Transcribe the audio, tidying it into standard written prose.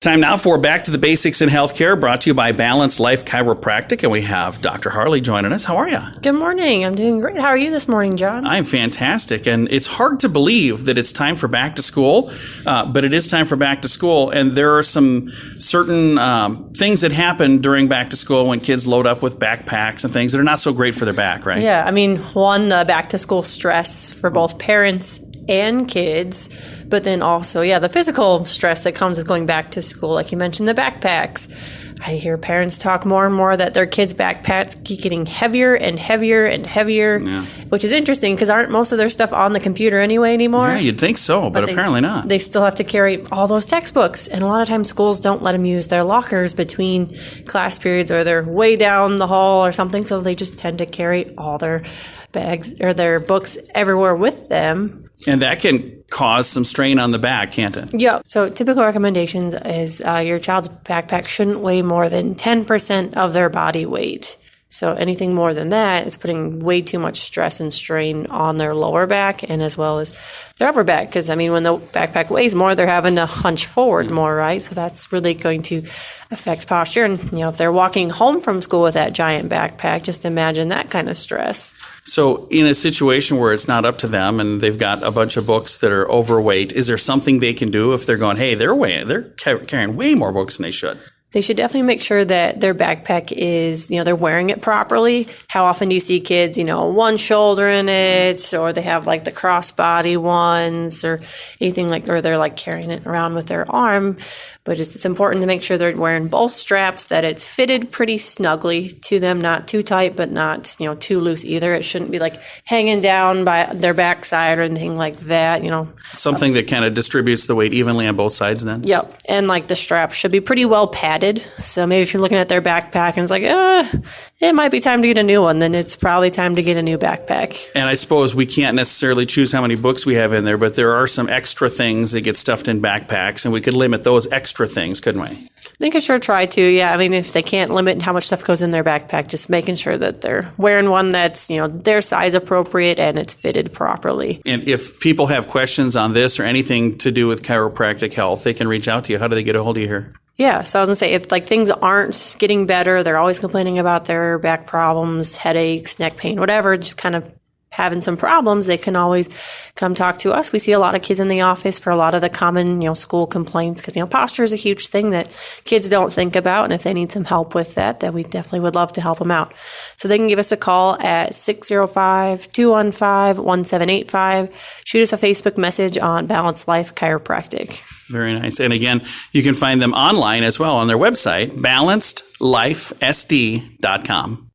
Time now for Back to the Basics in Healthcare, brought to you by Balanced Life Chiropractic. And we have Dr. Harley joining us. How are you? Good morning. I'm doing great. How are you this morning, John? I'm fantastic. And it's hard to believe that it's time for back to school, but it is time for back to school. And there are some certain things that happen during back to school when kids load up with backpacks and things that are not so great for their back, right? Yeah. I mean, one, the back to school stress for both parents and kids, but then also, the physical stress that comes with going back to school. Like you mentioned, the backpacks. I hear parents talk more and more that their kids' backpacks keep getting heavier and heavier and heavier, which is interesting because aren't most of their stuff on the computer anymore? Yeah, you'd think so, but apparently not. They still have to carry all those textbooks, and a lot of times schools don't let them use their lockers between class periods, or they're way down the hall or something, so they just tend to carry all their bags or their books everywhere with them. And that can cause some strain on the back, can't it? Yeah. So typical recommendations is your child's backpack shouldn't weigh more than 10% of their body weight. So anything more than that is putting way too much stress and strain on their lower back and as well as their upper back. Because, I mean, when the backpack weighs more, they're having to hunch forward more, right? So that's really going to affect posture. And, if they're walking home from school with that giant backpack, just imagine that kind of stress. So in a situation where it's not up to them and they've got a bunch of books that are overweight, is there something they can do if they're going, hey, they're carrying way more books than they should? They should definitely make sure that their backpack is, they're wearing it properly. How often do you see kids, one shoulder in it, or they have like the crossbody ones or anything or they're like carrying it around with their arm. But it's important to make sure they're wearing both straps, that it's fitted pretty snugly to them, not too tight, but not, too loose either. It shouldn't be like hanging down by their backside or anything like that, Something that kind of distributes the weight evenly on both sides then? Yep. And like the strap should be pretty well padded. So maybe if you're looking at their backpack and it's like, it might be time to get a new one, then it's probably time to get a new backpack. And I suppose we can't necessarily choose how many books we have in there, but there are some extra things that get stuffed in backpacks, and we could limit those extra things, couldn't we? They could sure try to, yeah. I mean, if they can't limit how much stuff goes in their backpack, just making sure that they're wearing one that's, their size appropriate and it's fitted properly. And if people have questions on this or anything to do with chiropractic health, they can reach out to you. How do they get a hold of you here? Yeah, so I was going to say, if things aren't getting better, they're always complaining about their back problems, headaches, neck pain, whatever, just kind of having some problems, they can always come talk to us. We see a lot of kids in the office for a lot of the common, school complaints because, posture is a huge thing that kids don't think about. And if they need some help with that, then we definitely would love to help them out. So they can give us a call at 605-215-1785. Shoot us a Facebook message on Balanced Life Chiropractic. Very nice. And again, you can find them online as well on their website, balancedlifesd.com.